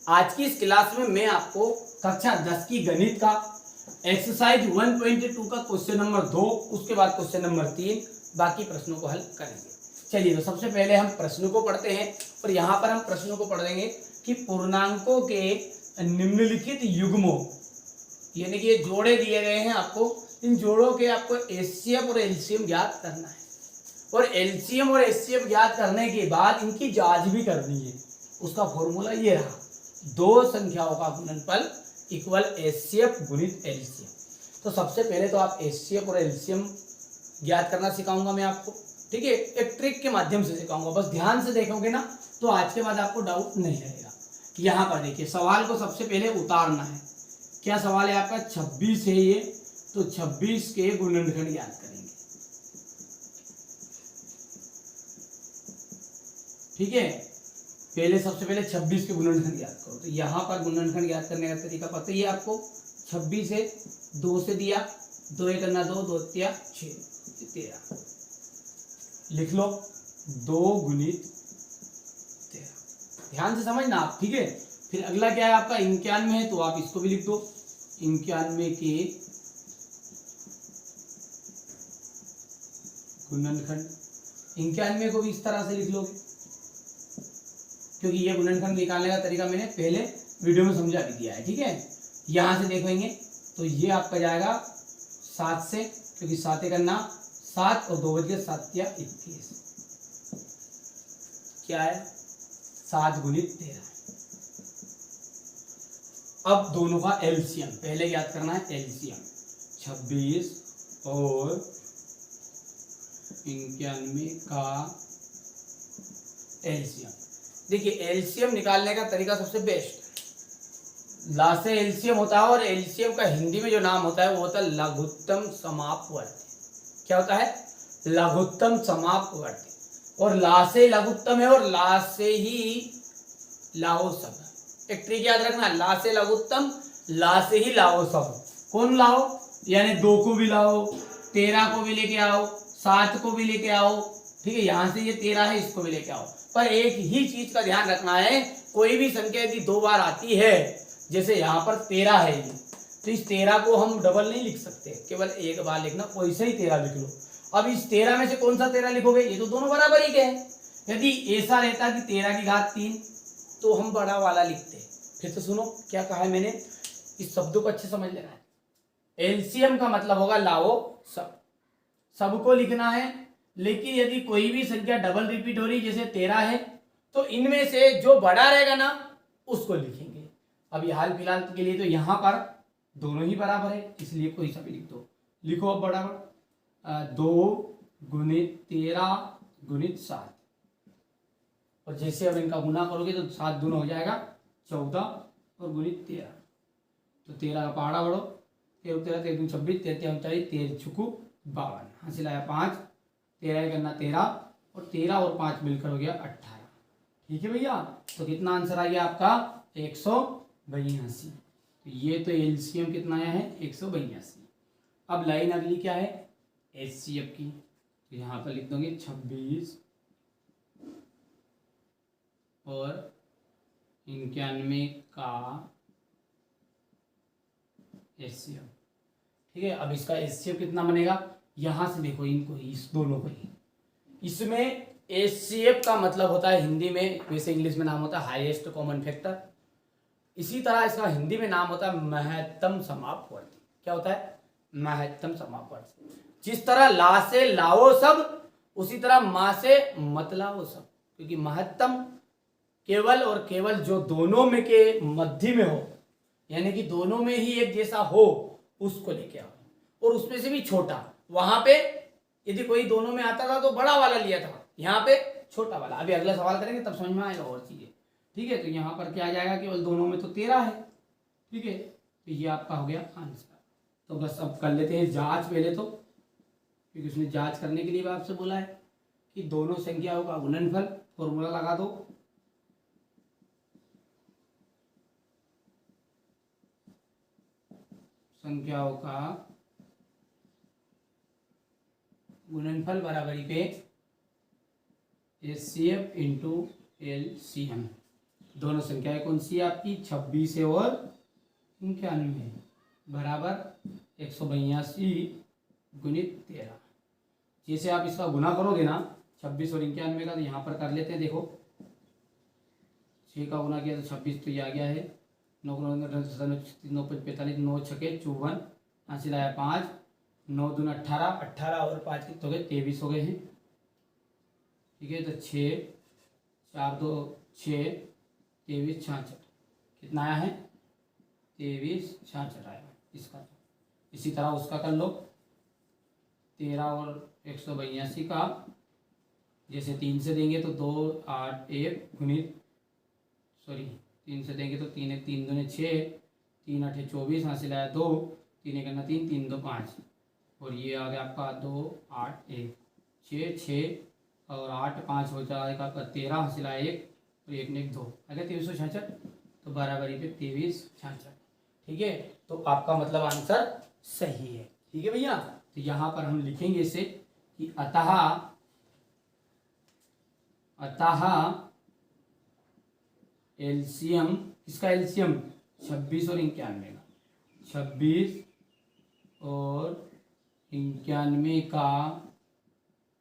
आज की इस क्लास में मैं आपको कक्षा 10 की गणित का एक्सरसाइज 122 का क्वेश्चन नंबर 2, उसके बाद क्वेश्चन नंबर 3, बाकी प्रश्नों को हल करेंगे। चलिए, तो सबसे पहले हम प्रश्नों को पढ़ते हैं और यहाँ पर हम प्रश्नों को पढ़ देंगे कि पूर्णांकों के निम्नलिखित युग्मों, यानी कि ये जोड़े दिए गए हैं आपको, इन जोड़ों के आपको एचसीएफ और एलसीएम ज्ञात करना है और एलसीएम और एचसीएफ ज्ञात करने के बाद इनकी जांच भी करनी है। उसका फॉर्मूला ये रहा, दो संख्याओं का गुणनफल इक्वल एचसीएफ गुणित एलसीएम। तो सबसे पहले तो आप एचसीएफ और एलसीएम ज्ञात करना सिखाऊंगा मैं आपको, ठीक है, एक ट्रिक के माध्यम से सिखाऊंगा। बस ध्यान से देखोगे ना तो आज के बाद आपको डाउट नहीं रहेगा। यहाँ पर देखिए, सवाल को सबसे पहले उतारना है। क्या सवाल है आपका? 26 है ये, तो 26 के गुणनखंड ज्ञात करेंगे, ठीक है। पहले सबसे पहले 26 के गुणनखंड ज्ञात करो। तो यहाँ पर गुणनखंड ज्ञात करने का तरीका पता ही है आपको। 26 है, 2 से दिया, 2 एक करना 2, 2 तिया 6, 13 लिख लो, 2 गुणित 13। ध्यान से समझना आप, ठीक है। फिर अगला क्या है आपका? 91 है, तो आप इसको भी लिख दो, 91 के गुणनखंड। 91 को भी इस तरह से लिख लोगे, क्योंकि ये गुणनखंड निकालने का तरीका मैंने पहले वीडियो में समझा भी दिया है, ठीक है। यहां से देखेंगे तो ये आपका जाएगा 7 से, क्योंकि 7 एक करना 7 और 2 बज गए 7 या 21, क्या है? 7 गुणित 13। अब दोनों का एलसीएम पहले याद करना है। एलसीएम 26 और 91 का एलसीएम। देखिए, एलसीएम निकालने का तरीका सबसे बेस्ट, ला से एलसीएम होता है और एलसीएम का हिंदी में जो नाम होता है वो होता है लघुत्तम समापवर्ती। क्या होता है? लघुत्तम समापवर्ती। और ला से लघुत्तम है और ला से ही लाओ सब। एक ट्रिक याद रखना, ला से लघुत्तम, ला से ही लाओ सब। कौन लाओ? यानी 2 को भी लाओ, 13 को भी लेके आओ, 7 को भी लेके आओ, ठीक है। यहां से ये 13 है, इसको भी लेके आओ। पर एक ही चीज का ध्यान रखना है, कोई भी संख्या यदि 2 बार आती है, जैसे यहाँ पर 13 है ये, तो इस 13 को हम डबल नहीं लिख सकते, केवल एक बार लिखना, वैसे ही 13 लिख लो। अब इस 13 में से कौन सा 13 लिखोगे? ये तो दोनों बराबर ही के हैं। यदि ऐसा रहता कि 13 की घात 3, तो हम बड़ा वाला लिखते। फिर तो सुनो क्या कहा है मैंने, इस शब्दों को अच्छे समझ लेना है। एलसीएम का मतलब होगा लाओ सब, सबको लिखना है। लेकिन यदि कोई भी संख्या डबल रिपीट हो रही, जैसे 13 है, तो इनमें से जो बड़ा रहेगा ना उसको लिखेंगे। अभी हाल फिलहाल के लिए तो यहाँ पर दोनों ही बराबर है, इसलिए कोई सा भी लिख दो। लिखो अब बराबर 2 गुणित 13 गुणित 7, और जैसे अब इनका गुना करोगे तो 7 दूना हो जाएगा 14 और गुणित 13, तो 13 का पहाड़ा बढ़ो, 13 13 13 26, 13 39, 13 छुकू 52, हासिल आया 5, 13 करना 13 और 13 और 5 मिलकर हो गया 18, ठीक है भैया। तो कितना आंसर आ गया आपका? 182। तो ये तो एलसीएम कितना आया है? 182। अब लाइन अगली क्या है? एचसीएफ की। तो यहाँ पर लिख दोगे 26 और 91 का एचसीएफ, ठीक है। अब इसका एचसीएफ कितना बनेगा? यहां से देखो इनको, इस दोनों को ही। इसमें एचसीएफ का मतलब होता है हिंदी में, वैसे इंग्लिश में नाम होता है हाईएस्ट कॉमन फैक्टर, इसी तरह इसका हिंदी में नाम होता है महत्तम समापवर्ती। क्या होता है? महत्तम समापवर्ती। जिस तरह ला से लाओ सब, उसी तरह मा से मत लाओ सब, क्योंकि महत्तम केवल और केवल जो दोनों में के मध्य में हो, यानी कि दोनों में ही एक जैसा हो, उसको लेके आओ, और उसमें से भी छोटा। वहां पे यदि कोई दोनों में आता था तो बड़ा वाला लिया था, यहाँ पे छोटा वाला। अभी अगला सवाल करेंगे तब समझ में आएगा और चीजें, ठीक है। तो यहाँ पर क्या आ जाएगा? केवल दोनों में तो 13 है, ठीक है। तो ये आपका हो गया आंसर। तो बस अब कर लेते हैं जांच पहले तो, क्योंकि उसने जांच करने के लिए आपसे बोला है कि दोनों संख्याओं का गुणनफल, फॉर्मूला लगा दो। संख्याओं का गुणनफल बराबरी पे एचसीएफ इंटू एलसीएम। दोनों संख्याएं कौन सी है आपकी, 26 है और 91 बराबर 182 गुणित 13। जैसे आप इसका गुना करोगे ना 26 और 91 का, तो यहाँ पर कर लेते हैं। देखो 6 का गुना किया तो 26 तो ये आ गया है, 9 9 45 9 छके 54, हासिल आया 5, 9 दूना 18, 18 और 5 कितने हो गए 23 हो गए हैं। ठीक है, तो 6 4 2 6 23 66 कितना आया है 23 66 आया इसका। इसी तरह उसका कर लो 13 और 182 का, जैसे 3 से देंगे तो 2 8 1 गुणित 3 से देंगे तो 3 1 3 दूने 6, 3 8 24, हासिल आया 2, 3 1 3 3 2 5 और ये आ गया आपका 2 8 1 6 6 और 8 5 हो जाएगा आपका 13, हासिल आया 1 और 1 ने 1 2 आ गया 2366, तो बराबरी पे 2366। ठीक है, तो आपका मतलब आंसर सही है। ठीक है भैया, तो यहाँ पर हम लिखेंगे इसे कि अतः एलसीएम, इसका एलसीएम 26 और 91 का, 26 और 91 का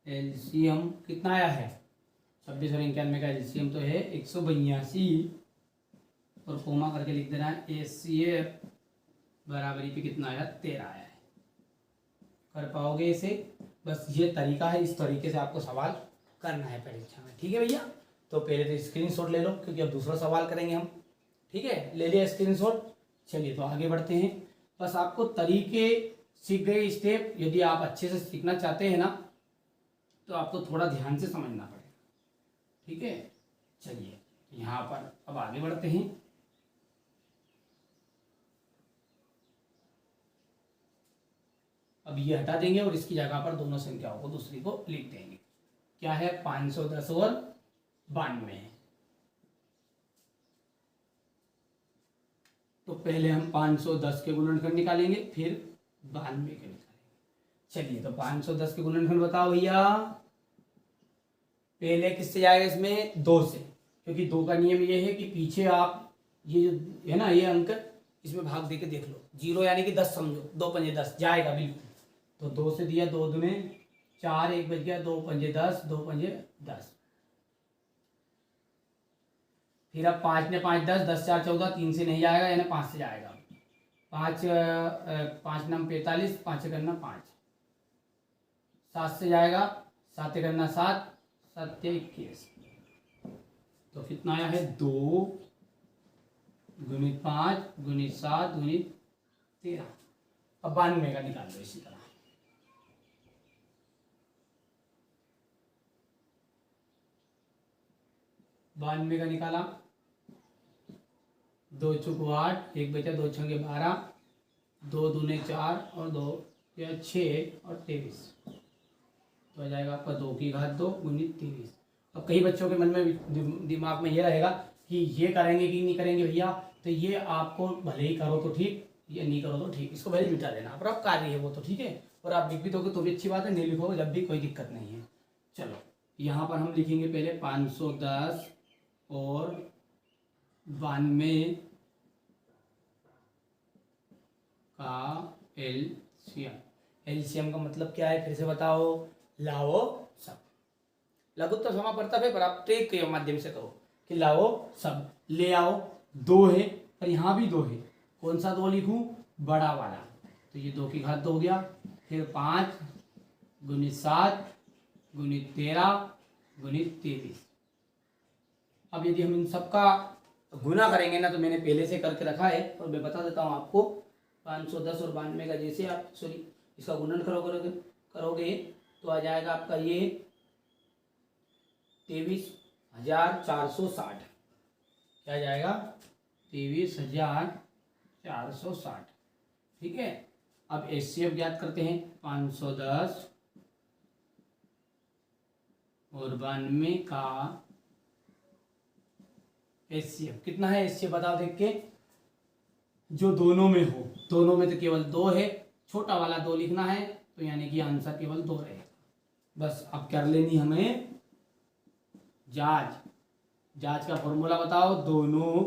एलसीएम कितना आया है, 26 और 91 का एलसीएम तो है 182 और कोमा करके लिख देना है एचसीएफ बराबरी पे कितना आया 13 आया है। कर पाओगे इसे, बस ये तरीका है, इस तरीके से आपको सवाल करना है परीक्षा में। ठीक है भैया, तो पहले तो स्क्रीनशॉट ले लो क्योंकि अब दूसरा सवाल करेंगे हम। ठीक है, ले लिया स्क्रीनशॉट। चलिए तो आगे बढ़ते हैं। बस आपको तरीके सीख गए, स्टेप। यदि आप अच्छे से सीखना चाहते हैं ना तो आपको थोड़ा ध्यान से समझना पड़ेगा। ठीक है, चलिए यहाँ पर अब आगे बढ़ते हैं। अब ये हटा देंगे और इसकी जगह पर दोनों संख्याओं को दूसरी को लिख देंगे। क्या है 510 और 92 है। तो पहले हम 510 के गुणनखंड निकालेंगे, फिर 92 के निकालेंगे। चलिए तो 510 के गुणनखंड बताओ भैया। पहले किससे जाएगा, इसमें 2 से, क्योंकि 2 का नियम ये है कि पीछे आप ये जो है ना ये अंक इसमें भाग देके देख लो। 0 यानी कि 10 समझो, 2 पंजे 10 जाएगा बिल्कुल। तो 2 से दिया, 2 दूने 4, 1 बच गया, 2 पंजे 10, 2 पंजे 10। फिर अब 5 ने 5 10, 10 4 14, 3 से नहीं जाएगा यानी 5 से जाएगा। 5 नम 45, 5 करना 5, 7 से जाएगा, 7 करना 7, 7 21। तो कितना आया है 2 गुणित 5 गुणित 7 गुणित 13। अब 92 का निकाल लो इसी तरह। बानवे का निकाला, 2 चौक 8, 1 बचा, 2 छंगे 12, 2 दूने 4 और 2 या 6 और 23। तो आ जाएगा आपका 2 की घात 2 गुणित 23। अब कई बच्चों के मन में दिमाग में ये रहेगा कि ये करेंगे कि नहीं करेंगे भैया, तो ये आपको भले ही करो तो ठीक, ये नहीं करो तो ठीक, इसको भले मिटा देना। पर अब कार्य है वो तो ठीक है, और आप लिख भी दोगे तो भी अच्छी बात है, नहीं लिखोगे जब भी कोई दिक्कत नहीं है। चलो यहाँ पर हम लिखेंगे पहले 510 और 92 का एलसीएम। एलसीएम का मतलब क्या है, फिर से बताओ। लाओ सब, लघुत्तम समापवर्तक है पर आप ट्रिक के माध्यम से करो कि लाओ सब, ले आओ। 2 है पर यहाँ भी 2 है, कौन सा 2 लिखूं, बड़ा वाला। तो ये 2 की घात 2 हो गया। फिर 5 गुणित 7 गुणित 13 गुणित 23। अब यदि हम इन सब का गुना करेंगे ना, तो मैंने पहले से करके रखा है और मैं बता देता हूँ आपको। 510 और 92 का जैसे आप इसका गुणन करोगे तो आ जाएगा आपका ये 23,460। क्या जाएगा 23,460। ठीक है, अब एचसीएफ ज्ञात करते हैं। 510 और 92 का एचसीएफ कितना है, एचसीएफ बताओ देख के। जो दोनों में हो, दोनों में तो केवल 2 है, छोटा वाला 2 लिखना है, तो यानी कि आंसर केवल 2 रहेगा। बस अब कर लेनी हमें जांच जांच का फॉर्मूला बताओ। दोनों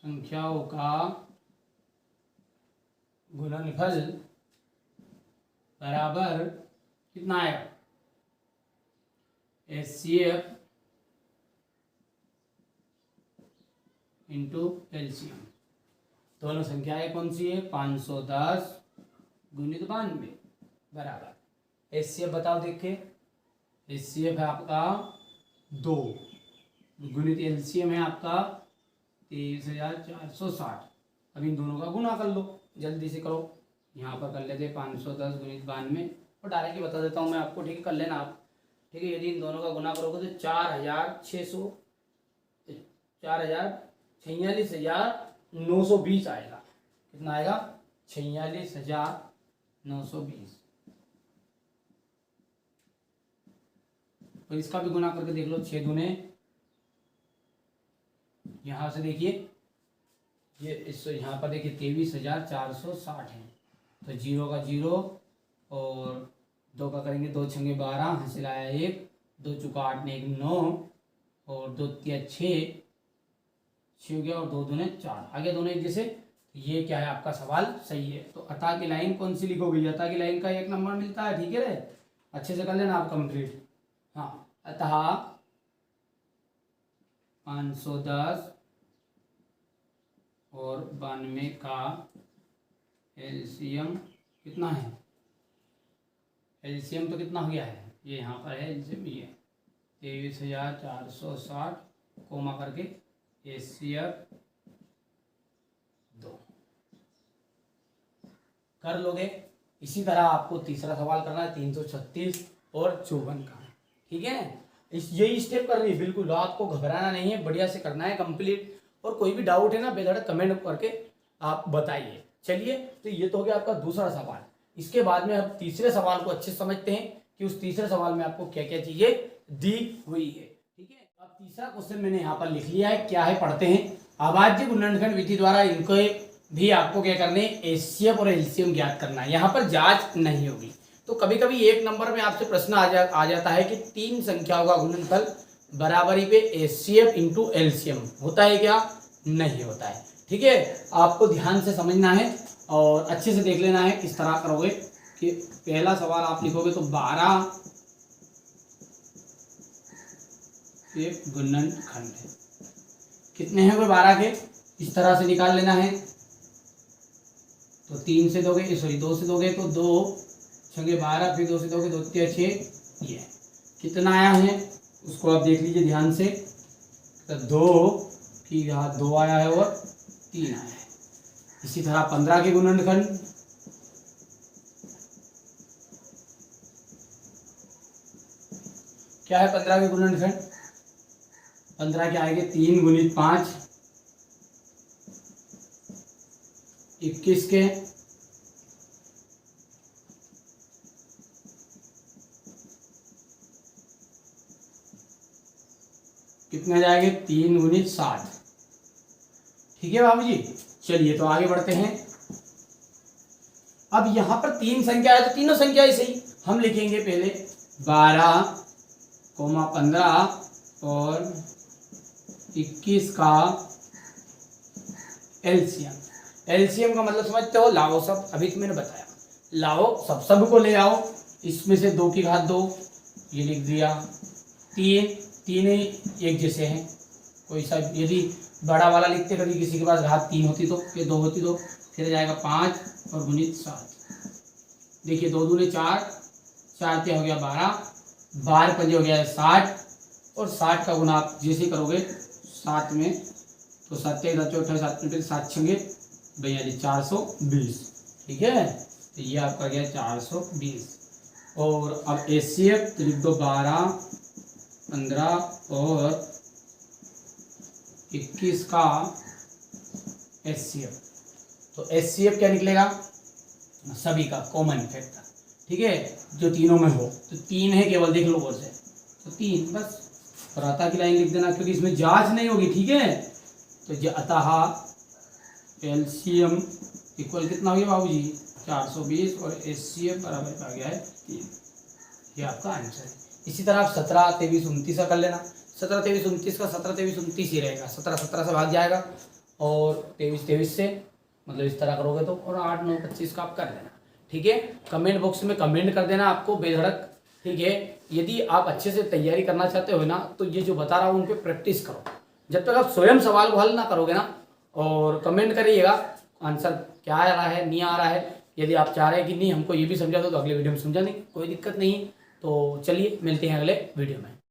संख्याओं का गुणनफल बराबर कितना आएगा? HCF into LCM. दोनों संख्याएं कौन सी है? 510 गुणित 92 बराबर HCF बताओ देखे। HCF है आपका 2 गुणित एलसीएम है आपका 23,460। अब इन दोनों का गुना कर लो, जल्दी से करो। यहाँ पर कर लेते 510 गुणित 92 और डायरेक्ट बता देता हूँ मैं आपको, ठीक है, कर लेना आप, ठीक है। यदि इन दोनों का गुना करोगे तो 46,920 आएगा। कितना आएगा? 46,920। और इसका भी गुना करके देख लो। 6 दूने, यहाँ से देखिए ये इस यहाँ पर देखिए 23,460 है, तो 0 का 0 और 2 का करेंगे 2 छंगे 12, हासिल आया 1, 2 चुका 8 ने 1 9 और 2 तिया 6 हो गया और 2 दूने 4, आगे दोनों एक जैसे। ये क्या है आपका सवाल सही है। तो अतः की लाइन कौन सी लिखोगे? अतः की लाइन का 1 नंबर मिलता है, ठीक है रे, अच्छे से कर लेना आप कंप्लीट। हाँ, अतः 510 और 92 का एलसीएम कितना है? एलसीएम तो कितना हो गया है? ये यहाँ पर है एलसीएम, ये 23,460 कोमा करके HCF 2 कर लोगे। इसी तरह आपको तीसरा सवाल करना है 336 और 54 का, ठीक है। यही स्टेप करनी है, बिल्कुल आपको घबराना नहीं है, बढ़िया से करना है कंप्लीट। और कोई भी डाउट है ना बेधड़क कमेंट करके आप बताइए। चलिए, तो ये तो हो गया आपका दूसरा सवाल। इसके बाद में अब तीसरे सवाल को अच्छे से समझते हैं कि उस तीसरे सवाल में आपको क्या क्या चीजें दी हुई है, ठीक है। अब तीसरा क्वेश्चन मैंने यहाँ पर लिख लिया है, क्या है पढ़ते हैं। अभाज्य गुणनखंड विधि द्वारा इनको भी आपको क्या करने, HCF और LCM ज्ञात करना है। यहाँ पर जांच नहीं होगी। तो कभी कभी 1 नंबर में आपसे प्रश्न आ जाता है कि 3 संख्याओं का गुणनफल बराबरी पे HCF इंटू LCM होता है क्या? नहीं होता है, ठीक है। आपको ध्यान से समझना है और अच्छे से देख लेना है किस तरह करोगे। कि पहला सवाल आप लिखोगे तो 12 एक गुणनखंड है, कितने हैं वो 12 के, इस तरह से निकाल लेना है। तो 3 से दोगे, सॉरी 2 से दोगे तो 2 छंगे 12, फिर 2 से दोगे 2 तिया 6, ये कितना आया है उसको आप देख लीजिए ध्यान से। तो 2 की यहाँ 2 आया है और 3 आया है। इसी तरह 15 के गुणनखंड, क्या है 15 के गुणनखंड? 15 के आएंगे 3 गुणित 5, 21 के, कितने जाएंगे? 3 गुणित 60, ठीक है बाबू जी। चलिए तो आगे बढ़ते हैं। अब यहां पर 3 संख्या है तो तीनों संख्याएं सही हम लिखेंगे। पहले 12, 15 और 21 का एलसीएम का मतलब समझते हो? लाओ सब, अभी तो मैंने बताया, लाओ सब को ले आओ। इसमें से 2 की घात 2, ये लिख दिया। 3 एक जैसे हैं, कोई सा यदि बड़ा वाला लिखते कभी किसी के पास घात 3 होती तो, फिर 2 होती तो फिर जाएगा 5 और गुणित 7। देखिए 2 दूने 4, 4 क्या हो गया 12, 12 पंजे हो गया 60 और 60 का गुना आप जैसे करोगे 7 में तो 7 चौथा 7 में 7 छंगे 42, 420, ठीक है। तो ये आपका गया 420। और अब HCF तो लिख दो 12, 15 और 21 का HCF। तो HCF क्या निकलेगा? सभी का कॉमन फैक्टर, ठीक है, जो तीनों में हो। तो 3 है केवल, देख लो गौर से, तो 3 बस। और अतः की लाइन लिख देना क्योंकि इसमें जांच नहीं होगी, ठीक है। तो अतः LCM इक्वल कितना हो गया बाबूजी? 420 और HCF बराबर आ गया है 3। ये आपका आंसर है। इसी तरह आप 17, 23, 29 का कर लेना। 17, 23, 29 का 17, 23, 29 ही रहेगा। 17, 17 से भाग जाएगा और 23, 23 से, मतलब इस तरह करोगे तो, और 8, 9, 25 का आप कर लेना। ठीक है, कमेंट बॉक्स में कमेंट कर देना आपको बेधड़क। ठीक है, यदि आप अच्छे से तैयारी करना चाहते हो ना, तो ये जो बता रहा हूँ उन पर प्रैक्टिस करो। जब तक आप स्वयं सवाल को हल ना करोगे ना, और कमेंट करिएगा आंसर क्या आ रहा है, नहीं आ रहा है। यदि आप चाह रहे हैं कि नहीं हमको ये भी समझा दो, तो अगले वीडियो में समझा देंगे, कोई दिक्कत नहीं। तो चलिए मिलते हैं अगले वीडियो में।